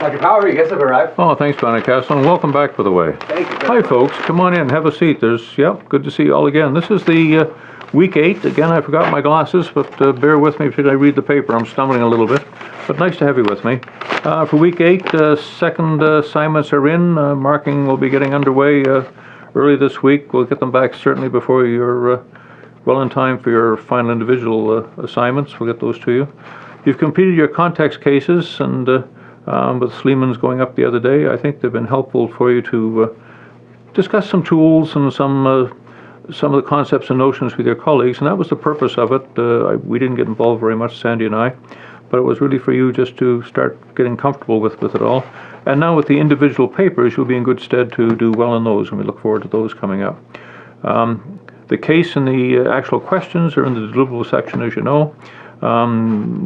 Dr. Power, you guys have arrived. Oh, thanks, Castle, and welcome back, by the way. Thank you. Hi, folks. Come on in. Have a seat. Good to see you all again. This is the week 8. Again, I forgot my glasses, but bear with me because I read the paper. I'm stumbling a little bit, but nice to have you with me. For week 8, second assignments are in. Marking will be getting underway early this week. We'll get them back certainly before you're well in time for your final individual assignments. We'll get those to you. You've completed your context cases, and with Sleeman's going up the other day, I think they've been helpful for you to discuss some tools and some of the concepts and notions with your colleagues, and that was the purpose of it. We didn't get involved very much, Sandy and I, but it was really for you just to start getting comfortable with it all. And now with the individual papers, you'll be in good stead to do well in those, and we look forward to those coming up. The case and the actual questions are in the deliverable section, as you know,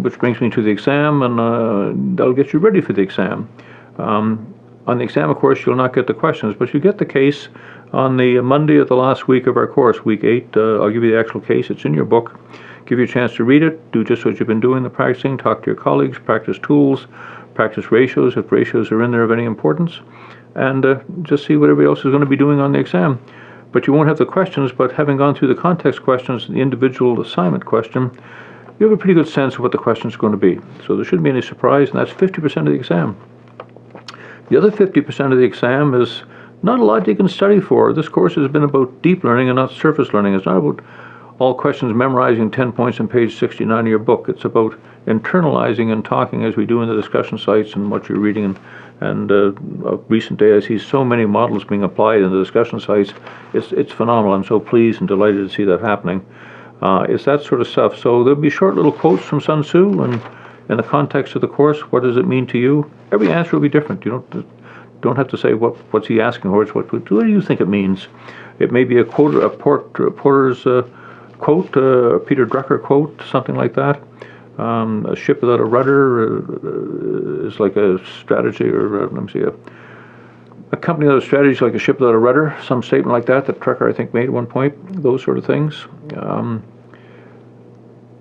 which brings me to the exam, and that'll get you ready for the exam. On the exam, of course, you'll not get the questions, but you get the case on the Monday of the last week of our course, week 8. I'll give you the actual case. It's in your book. Give you a chance to read it, do just what you've been doing, the practicing, talk to your colleagues, practice tools, practice ratios, if ratios are in there of any importance, and just see what everybody else is going to be doing on the exam. But you won't have the questions, but having gone through the context questions and the individual assignment question, you have a pretty good sense of what the questions are going to be. So there shouldn't be any surprise, and that's 50% of the exam. The other 50% of the exam is not a lot you can study for. This course has been about deep learning and not surface learning. It's not about all questions memorizing 10 points on page 69 of your book. It's about internalizing and talking as we do in the discussion sites and what you're reading. And of recent day, I see so many models being applied in the discussion sites. It's phenomenal. I'm so pleased and delighted to see that happening. It's that sort of stuff. So there'll be short little quotes from Sun Tzu, and in the context of the course, what does it mean to you? Every answer will be different. You don't have to say what's he asking for. It's what do you think it means? It may be a quote, a Porter's quote, a Peter Drucker quote, something like that. A ship without a rudder is like a strategy, or let me see, a company without a strategy is like a ship without a rudder. Some statement like that Drucker, I think, made at one point. Those sort of things.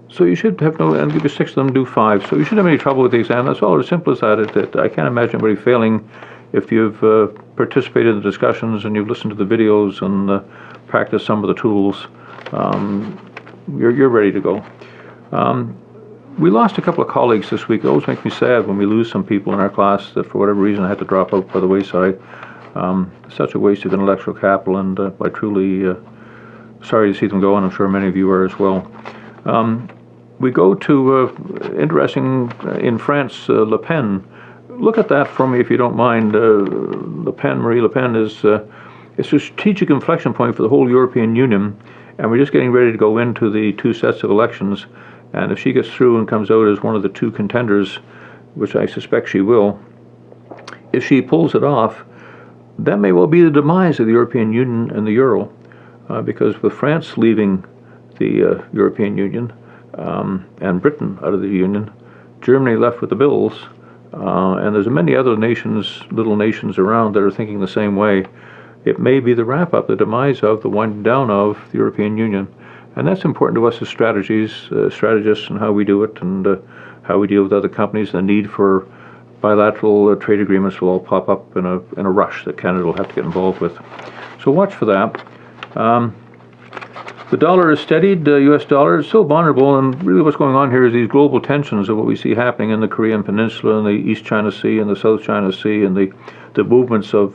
So you should have no, and give you 6 of them, do 5. So you shouldn't have any trouble with the exam. That's all as simple as that. I can't imagine anybody failing if you've participated in the discussions and you've listened to the videos and practiced some of the tools. You're ready to go. We lost a couple of colleagues this week. It always makes me sad when we lose some people in our class that for whatever reason had to drop out by the wayside. Such a waste of intellectual capital, and I'm truly sorry to see them go, and I'm sure many of you are as well. We go to interesting in France, Le Pen. Look at that for me if you don't mind. Marie Le Pen is a strategic inflection point for the whole European Union, and we're just getting ready to go into the 2 sets of elections. And if she gets through and comes out as one of the 2 contenders, which I suspect she will, if she pulls it off, that may well be the demise of the European Union and the Euro, because with France leaving the European Union and Britain out of the Union, Germany left with the bills, and there's many other nations, little nations around that are thinking the same way. It may be the wrap-up, the demise of, the winding down of the European Union. And that's important to us as strategists, and how we do it, and how we deal with other companies. The need for bilateral trade agreements will all pop up in a rush that Canada will have to get involved with. So watch for that. The dollar is steadied. U.S. dollar is still vulnerable, and really what's going on here is these global tensions of what we see happening in the Korean Peninsula and the East China Sea and the South China Sea, and the movements of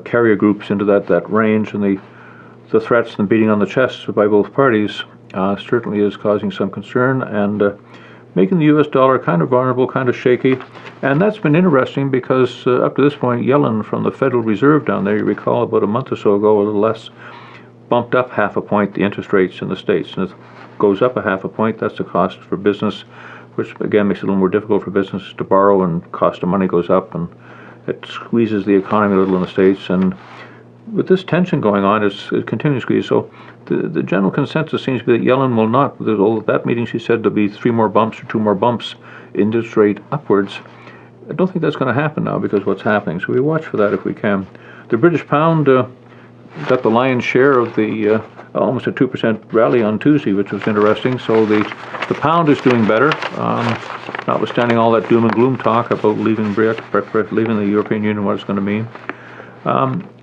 carrier groups into that range, and the threats and beating on the chests by both parties certainly is causing some concern, and making the U.S. dollar kind of vulnerable, kind of shaky. And that's been interesting because up to this point, Yellen from the Federal Reserve down there, you recall about a month or so ago, a little less, bumped up 0.5 point the interest rates in the States. And it goes up 0.5 point, that's the cost for business, which again makes it a little more difficult for business to borrow, and cost of money goes up, and it squeezes the economy a little in the States. And with this tension going on, it continues to squeeze. So the general consensus seems to be that Yellen will not, at that meeting she said there'll be 3 more bumps or 2 more bumps interest rate upwards. I don't think that's going to happen now because of what's happening. So we watch for that if we can. The British pound got the lion's share of the almost a 2% rally on Tuesday, which was interesting. So the pound is doing better, notwithstanding all that doom and gloom talk about leaving leaving the European Union, what it's going to mean.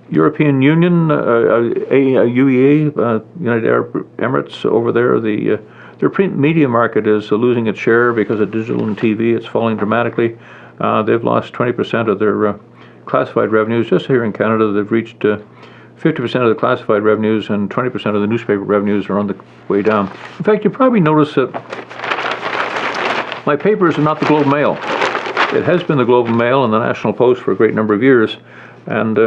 European Union, UEA, United Arab Emirates over there, their print media market is losing its share because of digital and TV. It's falling dramatically. They've lost 20% of their classified revenues. Just here in Canada, they've reached 50% of the classified revenues, and 20% of the newspaper revenues are on the way down. In fact, you probably notice that my papers are not the Globe and Mail. It has been the Globe and Mail and the National Post for a great number of years, and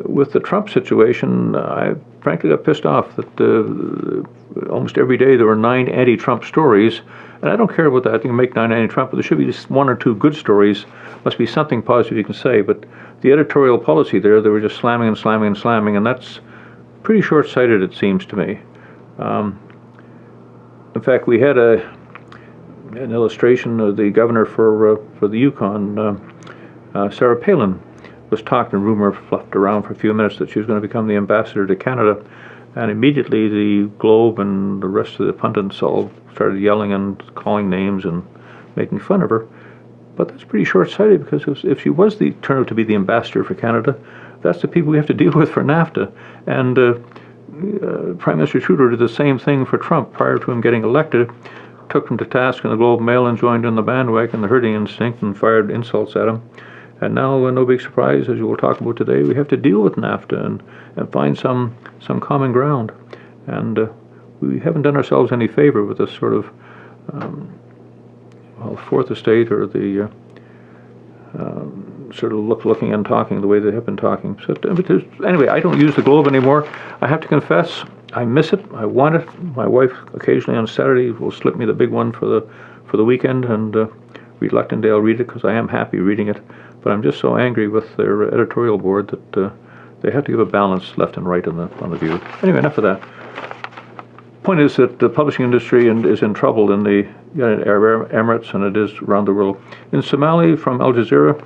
with the Trump situation, I frankly got pissed off that almost every day there were 9 anti-Trump stories, and I don't care about that. You can make 9 anti-Trump, but there should be just 1 or 2 good stories. Must be something positive you can say, but the editorial policy there, they were just slamming and slamming and slamming, and that's pretty short-sighted, it seems to me. In fact, we had an illustration of the governor for the Yukon, Sarah Palin, was talked and rumor fluffed around for a few minutes that she was going to become the ambassador to Canada, and immediately the Globe and the rest of the pundits all started yelling and calling names and making fun of her. But that's pretty short-sighted, because if she was turned out to be the ambassador for Canada, that's the people we have to deal with for NAFTA. And Prime Minister Trudeau did the same thing for Trump prior to him getting elected, took him to task in the Globe and Mail and joined in the bandwagon, the herding instinct, and fired insults at him. And now, no big surprise, as you will talk about today, we have to deal with NAFTA and find some common ground. And we haven't done ourselves any favor with this sort of fourth estate, or the sort of looking and talking the way they have been talking. So, anyway, I don't use the Globe anymore. I have to confess, I miss it. I want it. My wife occasionally on Saturday will slip me the big one for the weekend, and reluctantly I'll read it because I am happy reading it. But I'm just so angry with their editorial board that they have to give a balance left and right on the view. Anyway, enough of that. Point is that the publishing industry is in trouble in the United Arab Emirates, and it is around the world. In Somalia, from Al Jazeera,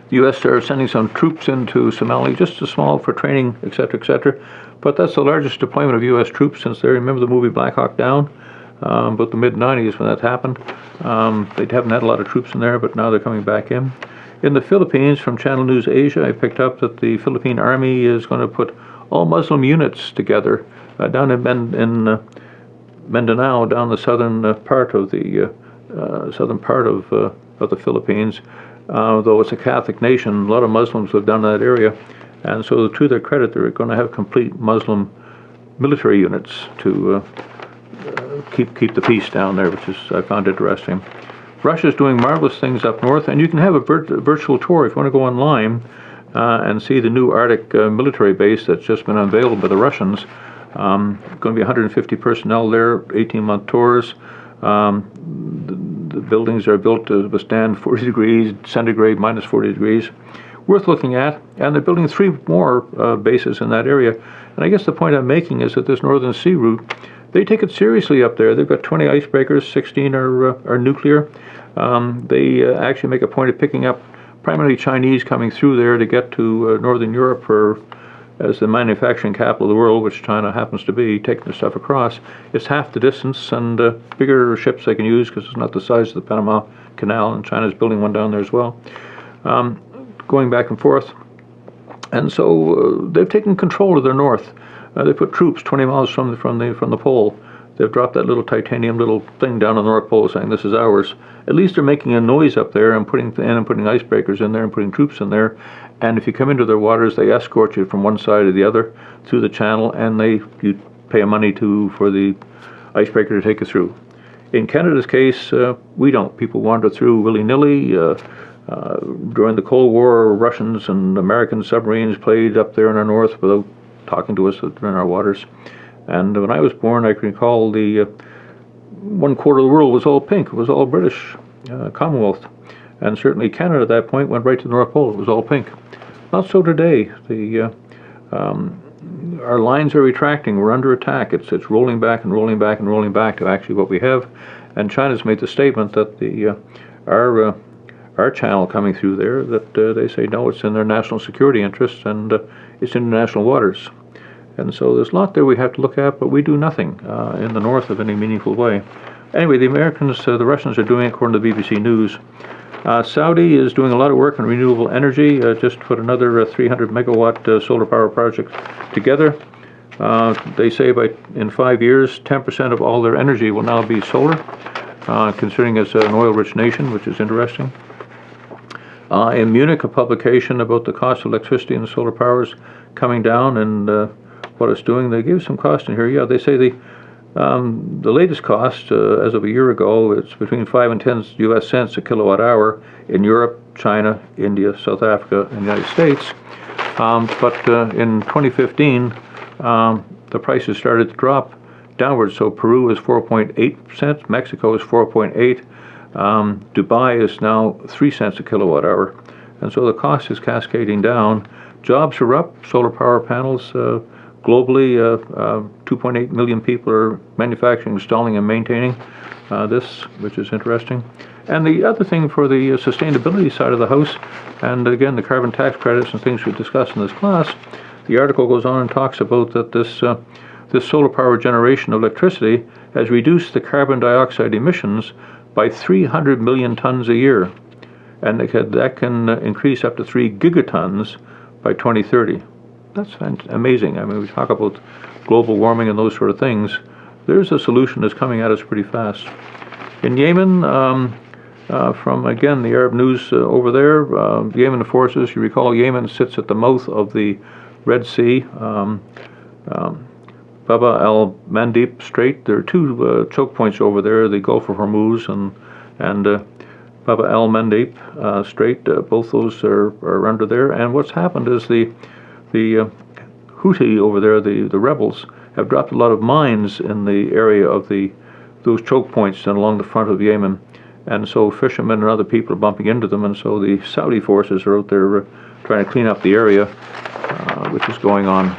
the U.S. are sending some troops into Somalia, just a small for training, etc., etc. But that's the largest deployment of U.S. troops since they remember the movie Black Hawk Down, about the mid-'90s when that happened. They haven't had a lot of troops in there, but now they're coming back in. In the Philippines, from Channel News Asia, I picked up that the Philippine Army is going to put all Muslim units together down in Mindanao, down the southern part of the Philippines. Though it's a Catholic nation, a lot of Muslims live down in that area, and so to their credit, they're going to have complete Muslim military units to keep the peace down there, which I found interesting. Russia's doing marvelous things up north, and you can have a virtual tour if you want to go online and see the new Arctic military base that's just been unveiled by the Russians. Going to be 150 personnel there, 18-month tours. The buildings are built to withstand 40 degrees centigrade, minus 40 degrees. Worth looking at, and they're building 3 more bases in that area. And I guess the point I'm making is that this Northern Sea route, they take it seriously up there. They've got 20 icebreakers, 16 are nuclear. They actually make a point of picking up primarily Chinese coming through there to get to Northern Europe as the manufacturing capital of the world, which China happens to be, taking the stuff across. It's half the distance, and bigger ships they can use because it's not the size of the Panama Canal, and China's building one down there as well. Going back and forth. And so they've taken control of their north. They put troops 20 miles from the pole. They've dropped that little titanium little thing down on the North Pole saying this is ours. At least they're making a noise up there and putting icebreakers in there and putting troops in there. And if you come into their waters, they escort you from one side to the other through the channel, and you pay money for the icebreaker to take you through. In Canada's case, we don't. People wander through willy-nilly. During the Cold War, Russians and American submarines played up there in our north without talking to us in our waters. And when I was born, I can recall the 1/4 of the world was all pink. It was all British Commonwealth. And certainly Canada at that point went right to the North Pole. It was all pink. Not so today. Our lines are retracting. We're under attack. It's rolling back and rolling back and rolling back to actually what we have. And China's made the statement that our our channel coming through there that they say no, it's in their national security interests and it's international waters. And so there's a lot there we have to look at, but we do nothing in the north of any meaningful way. Anyway, the Americans, the Russians are doing it according to the BBC News. Saudi is doing a lot of work on renewable energy, just put another 300 megawatt solar power project together. They say in 5 years, 10% of all their energy will now be solar, considering it's an oil-rich nation, which is interesting. In Munich, a publication about the cost of electricity and solar power is coming down and what it's doing. They give some cost in here. Yeah, they say the latest cost as of a year ago, it's between 5 and 10 US cents a kilowatt hour in Europe, China, India, South Africa, and the United States. But in 2015, the prices started to drop downwards. So Peru is 4.8 cents, Mexico is 4.8. Dubai is now 3 cents a kilowatt hour. And so the cost is cascading down. Jobs are up, solar power panels globally, 2.8 million people are manufacturing, installing, and maintaining this, which is interesting. And the other thing for the sustainability side of the house, and again the carbon tax credits and things we discussed in this class, the article goes on and talks about that this solar power generation of electricity has reduced the carbon dioxide emissions by 300 million tons a year, and that can increase up to 3 gigatons by 2030. That's amazing. I mean, we talk about global warming and those sort of things. There's a solution that's coming at us pretty fast. In Yemen, from again the Arab news over there, the Yemen forces, you recall Yemen sits at the mouth of the Red Sea, Bab el-Mandeb Strait. There are two choke points over there, the Gulf of Hormuz and Bab el-Mandeb Strait. Both those are under there. And what's happened is the Houthi over there, the rebels, have dropped a lot of mines in the area of those choke points and along the front of Yemen. And so fishermen and other people are bumping into them, and so the Saudi forces are out there trying to clean up the area, which is going on.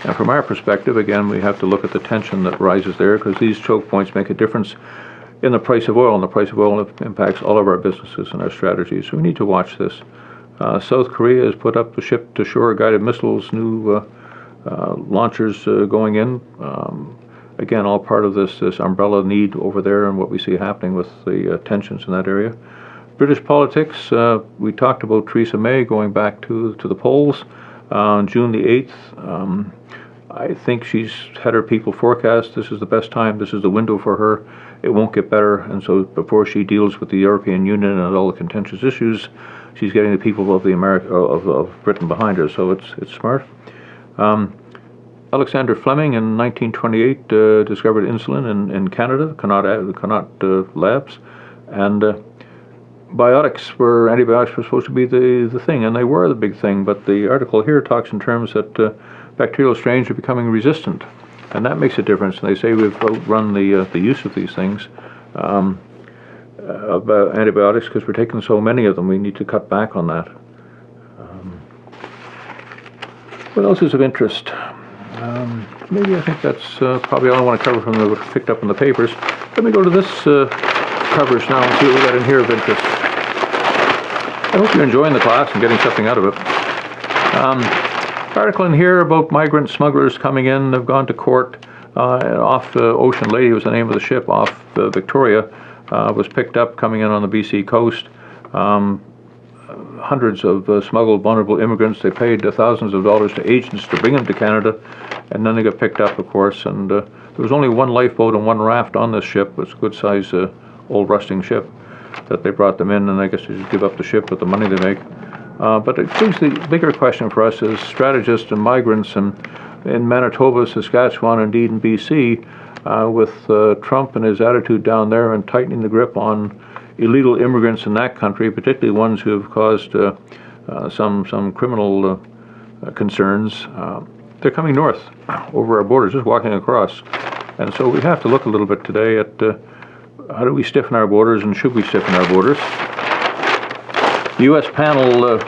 And from our perspective, again, we have to look at the tension that rises there, because these choke points make a difference in the price of oil, and the price of oil impacts all of our businesses and our strategies. So we need to watch this. South Korea has put up the ship-to-shore guided missiles, new launchers going in. Again, all part of this umbrella need over there and what we see happening with the tensions in that area. British politics, we talked about Theresa May going back to the polls on June the 8th. I think she's had her people forecast this is the best time, this is the window for her. It won't get better, and so before she deals with the European Union and all the contentious issues, she's getting the people of of Britain behind her, so it's smart. Alexander Fleming in 1928 discovered insulin in Canada, Connaught Labs, and antibiotics were supposed to be the thing, and they were the big thing, but the article here talks in terms that bacterial strains are becoming resistant, and that makes a difference. And they say we've outrun the use of these things, of antibiotics, because we're taking so many of them. We need to cut back on that. What else is of interest? Maybe I think that's probably all I want to cover from the picked up in the papers. Let me go to this covers now and see what we got in here of interest. I hope you're enjoying the class and getting something out of it. Article in here about migrant smugglers coming in. They've gone to court. Off Ocean Lady was the name of the ship. Off Victoria was picked up coming in on the BC coast. Hundreds of smuggled vulnerable immigrants. They paid thousands of dollars to agents to bring them to Canada, and then they got picked up, of course. And there was only one lifeboat and one raft on this ship. It's a good-sized old rusting ship that they brought them in, and I guess they just give up the ship with the money they make. But I think the bigger question for us is strategists and migrants in Manitoba, Saskatchewan, indeed in BC, with Trump and his attitude down there and tightening the grip on illegal immigrants in that country, particularly ones who have caused some criminal concerns. They're coming north over our borders, just walking across. And so we have to look a little bit today at how do we stiffen our borders, and should we stiffen our borders? The U.S. panel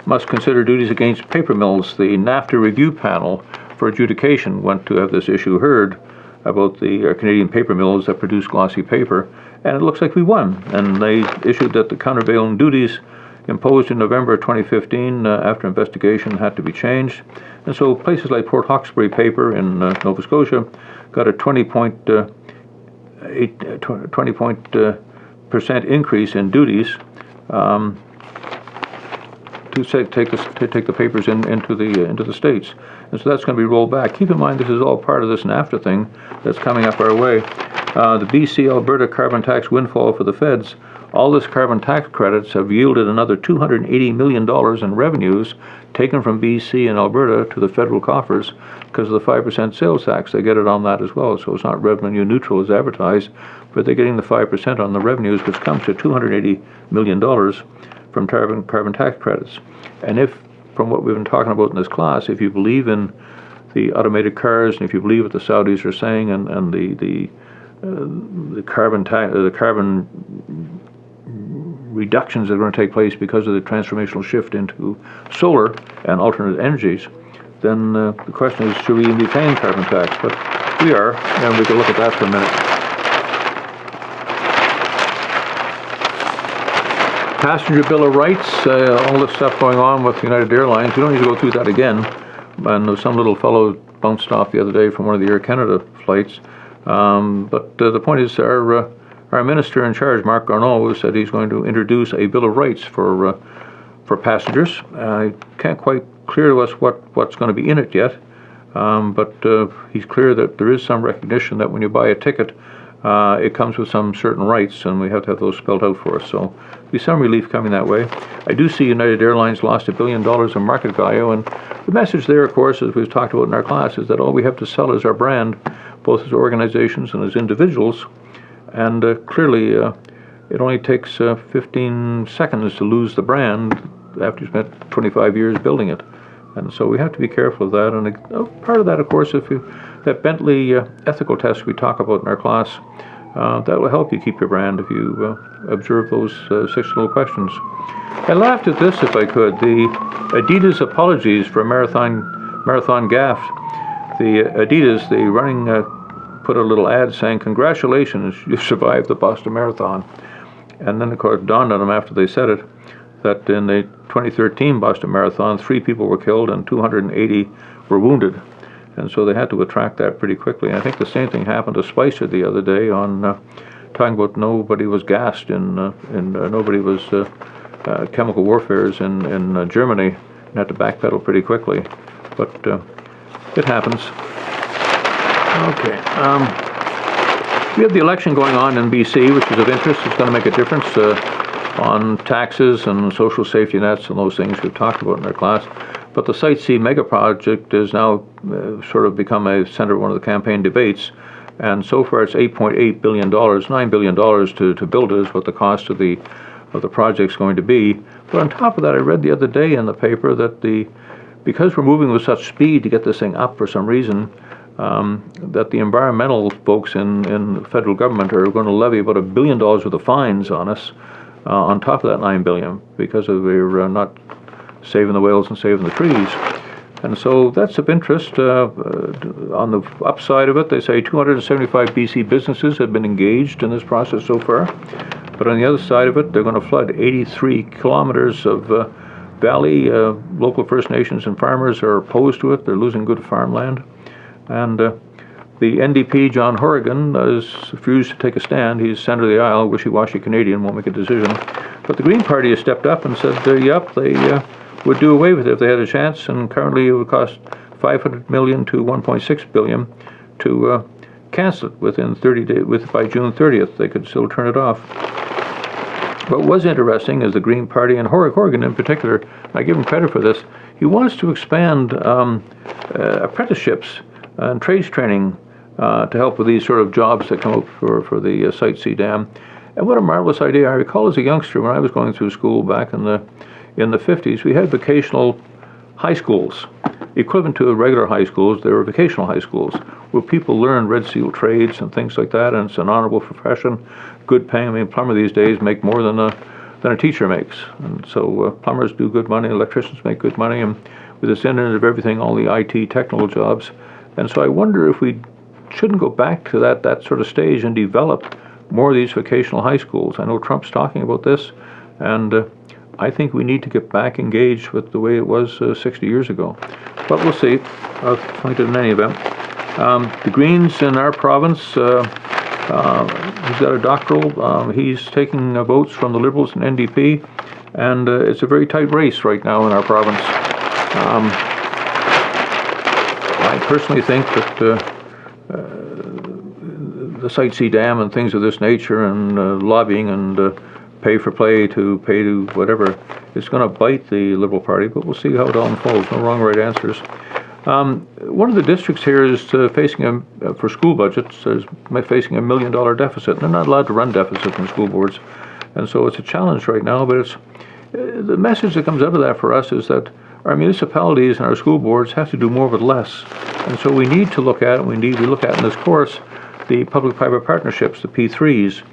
must consider duties against paper mills. The NAFTA review panel for adjudication went to have this issue heard about the Canadian paper mills that produce glossy paper, and it looks like we won. And they issued that the countervailing duties imposed in November 2015 after investigation had to be changed. And so places like Port Hawkesbury Paper in Nova Scotia got a 20% increase in duties to take the papers into the states, and so that's going to be rolled back. Keep in mind, this is all part of this NAFTA thing that's coming up our way. The BC Alberta carbon tax windfall for the feds. All this carbon tax credits have yielded another $280 million in revenues taken from BC and Alberta to the federal coffers because of the 5% sales tax. They get it on that as well, so it's not revenue neutral as advertised, but they're getting the 5% on the revenues, which comes to $280 million from carbon tax credits. And if, from what we've been talking about in this class, if you believe in the automated cars, and if you believe what the Saudis are saying, and the carbon reductions that are going to take place because of the transformational shift into solar and alternate energies, then the question is, should we even be paying carbon tax? But we are, and we can look at that for a minute. Passenger Bill of Rights, all this stuff going on with United Airlines. We don't need to go through that again. And there was some little fellow bounced off the other day from one of the Air Canada flights. But the point is, our minister in charge, Marc Garneau, said he's going to introduce a Bill of Rights for passengers. I can't quite clear to us what's going to be in it yet, but he's clear that there is some recognition that when you buy a ticket, it comes with some certain rights, and we have to have those spelled out for us. So there'll be some relief coming that way. I do see United Airlines lost $1 billion in market value, and the message there, of course, as we've talked about in our class, is that all we have to sell is our brand, both as organizations and as individuals. And clearly, it only takes 15 seconds to lose the brand after you spent 25 years building it. And so we have to be careful of that. And part of that, of course, that Bentley ethical test we talk about in our class, that will help you keep your brand if you observe those 6 little questions. I laughed at this, if I could. The Adidas apologies for marathon gaffe. The Adidas, the running, put a little ad saying, "Congratulations, you survived the Boston Marathon." And then, of course, it dawned on them after they said it that in the 2013 Boston Marathon, 3 people were killed and 280 were wounded. And so they had to attract that pretty quickly. And I think the same thing happened to Spicer the other day on talking about nobody was gassed and nobody was chemical warfares in Germany, and had to backpedal pretty quickly. But it happens. Okay. We have the election going on in BC, which is of interest. It's going to make a difference on taxes and social safety nets and those things we've talked about in our class. But the Site C mega project is now sort of become a center of one of the campaign debates. And so far it's $8.8 billion, $9 billion to build it is what the cost of the project's going to be. But on top of that, I read the other day in the paper that because we're moving with such speed to get this thing up for some reason, that the environmental folks in the federal government are going to levy about $1 billion worth of fines on us on top of that $9 billion because we're not saving the whales and saving the trees. And so that's of interest. On the upside of it, they say 275 BC businesses have been engaged in this process so far. But on the other side of it, they're going to flood 83 kilometers of valley. Local First Nations and farmers are opposed to it. They're losing good farmland. And the NDP, John Horrigan, has refused to take a stand. He's center of the aisle, wishy-washy Canadian, won't make a decision. But the Green Party has stepped up and said, yep, they would do away with it if they had a chance, and currently it would cost $500 million to $1.6 billion to cancel it within 30 days. By June 30th, they could still turn it off. What was interesting is the Green Party, and Horrigan in particular, I give him credit for this, he wants to expand apprenticeships and trades training to help with these sort of jobs that come up for the Site C Dam. And what a marvelous idea. I recall as a youngster when I was going through school back in the 50s, we had vocational high schools. Equivalent to regular high schools, they were vocational high schools, where people learn red seal trades and things like that, and it's an honorable profession, good paying. I mean, plumber these days make more than a teacher makes. And so plumbers do good money, electricians make good money, and with this internet of everything, all the IT technical jobs. And so I wonder if we shouldn't go back to that sort of stage and develop more of these vocational high schools. I know Trump's talking about this, and I think we need to get back engaged with the way it was 60 years ago. But we'll see. I'll point it in any event. The Greens in our province, he's got a doctoral. He's taking votes from the Liberals and NDP, and it's a very tight race right now in our province. I personally think that the Site C Dam and things of this nature and lobbying and pay for play to pay to whatever, it's going to bite the Liberal Party, but we'll see how it all unfolds. No wrong or right answers. One of the districts here is facing for school budgets, is facing $1 million deficit. They're not allowed to run deficits in school boards, and so it's a challenge right now. But it's the message that comes out of that for us is that our municipalities and our school boards have to do more with less, and so we need to look at, and we look at in this course, the public-private partnerships, the P3s,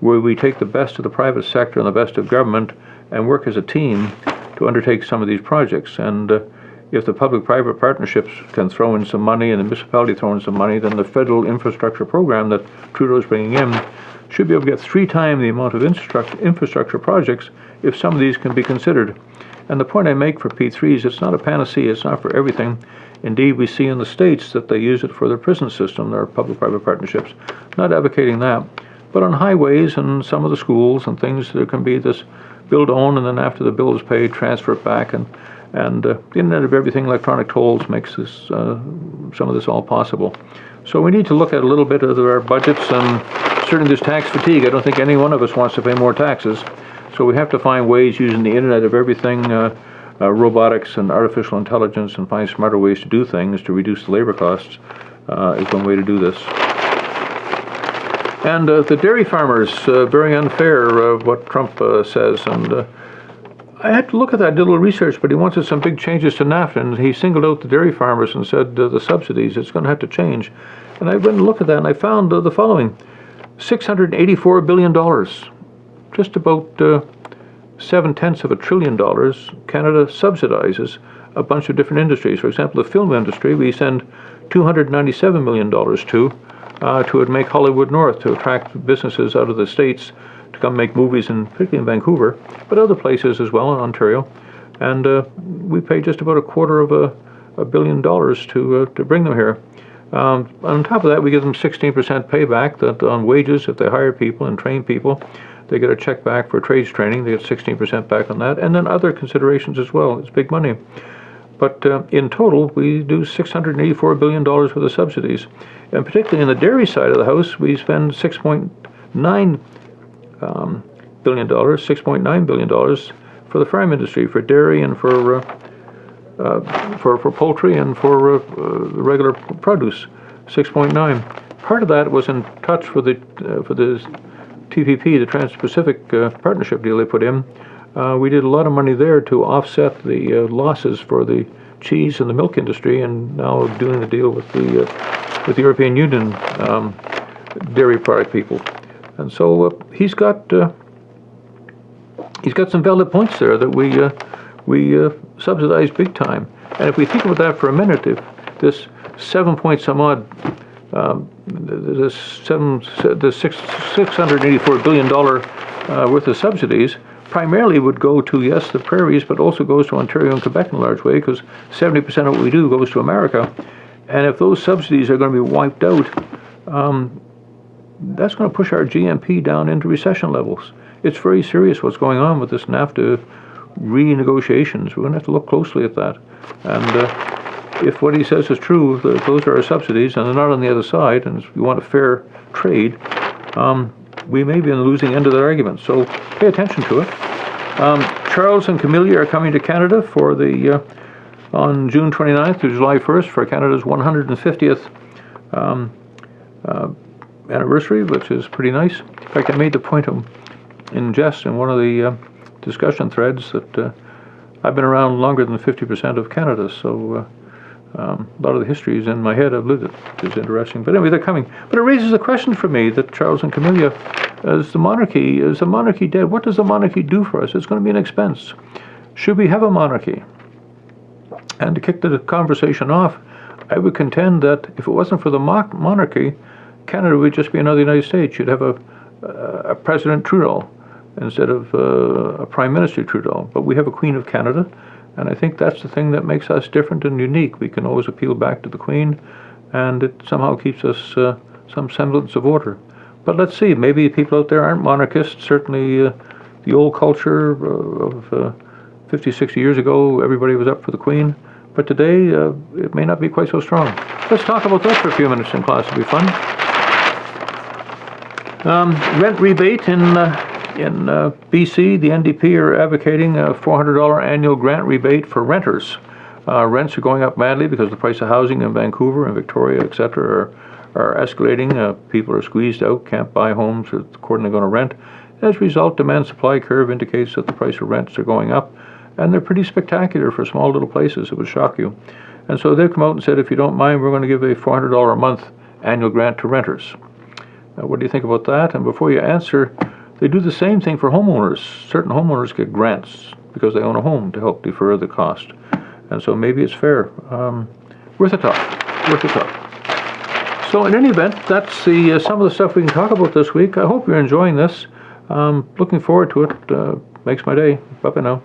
where we take the best of the private sector and the best of government and work as a team to undertake some of these projects. And if the public-private partnerships can throw in some money and the municipality throw in some money, then the federal infrastructure program that Trudeau is bringing in should be able to get 3 times the amount of infrastructure projects if some of these can be considered. And the point I make for P3s, it's not a panacea, it's not for everything. Indeed, we see in the States that they use it for their prison system, their public-private partnerships. Not advocating that. But on highways and some of the schools and things, there can be this build own, and then after the bill is paid, transfer it back. And the Internet of Everything, electronic tolls, makes this some of this all possible. So we need to look at a little bit of our budgets, and certainly there's tax fatigue. I don't think any one of us wants to pay more taxes. So we have to find ways using the Internet of Everything, robotics and artificial intelligence, and find smarter ways to do things to reduce the labor costs is one way to do this. And the dairy farmers, very unfair what Trump says. And I had to look at that, did a little research, but he wanted some big changes to NAFTA, and he singled out the dairy farmers and said the subsidies, it's going to have to change. And I went and looked at that, and I found the following. $684 billion, just about 7/10 of $1 trillion, Canada subsidizes a bunch of different industries. For example, the film industry, we send $297 million to make Hollywood North, to attract businesses out of the States to come make movies, particularly in Vancouver, but other places as well in Ontario. And we pay just about $250 million to bring them here. On top of that, we give them 16% payback that on wages if they hire people and train people. They get a check back for trades training. They get 16% back on that, and then other considerations as well. It's big money. But in total, we do $684 billion worth of subsidies. And particularly in the dairy side of the house, we spend $6.9 billion for the farm industry, for dairy and for poultry and for regular produce, 6.9. Part of that was in touch for the TPP, the Trans-Pacific Partnership deal they put in. We did a lot of money there to offset the losses for the cheese and the milk industry, and now doing the deal with the European Union dairy product people. And so he's got some valid points there that we subsidize big time. And if we think about that for a minute, if this 7 point some odd, the $684 billion worth of subsidies primarily would go to, yes, the prairies, but also goes to Ontario and Quebec in a large way, because 70% of what we do goes to America. And if those subsidies are going to be wiped out, that's going to push our GNP down into recession levels. It's very serious what's going on with this NAFTA renegotiations. We're going to have to look closely at that. And if what he says is true, those are our subsidies, and they're not on the other side, and if we want a fair trade, we may be on the losing end of that argument. So pay attention to it. Charles and Camilla are coming to Canada for on June 29th to July 1st for Canada's 150th anniversary, which is pretty nice. In fact, I made the point in jest in one of the discussion threads that I've been around longer than 50% of Canada, so a lot of the history is in my head. I've lived it, which is interesting. But anyway, they're coming. But it raises a question for me that Charles and Camilla, is the monarchy dead? What does the monarchy do for us? It's going to be an expense. Should we have a monarchy? And to kick the conversation off, I would contend that if it wasn't for the monarchy, Canada would just be another United States. You'd have a President Trudeau instead of a Prime Minister Trudeau. But we have a Queen of Canada, and I think that's the thing that makes us different and unique. We can always appeal back to the Queen, and it somehow keeps us some semblance of order. But let's see, maybe people out there aren't monarchists. Certainly the old culture of 50, 60 years ago, everybody was up for the Queen. But today, it may not be quite so strong. Let's talk about that for a few minutes in class. It'll be fun. Rent rebate in BC, the NDP are advocating a $400 annual grant rebate for renters. Rents are going up madly because the price of housing in Vancouver and Victoria, etc., are escalating. People are squeezed out, can't buy homes according to going to rent. As a result, demand-supply curve indicates that the price of rents are going up, and they're pretty spectacular for small little places. It would shock you. And so they've come out and said, if you don't mind, we're going to give a $400 a month annual grant to renters. What do you think about that? And before you answer, they do the same thing for homeowners. Certain homeowners get grants because they own a home to help defer the cost. And so maybe it's fair. Worth a talk. Worth a talk. So in any event, that's some of the stuff we can talk about this week. I hope you're enjoying this. Looking forward to it. Makes my day. Bye-bye now.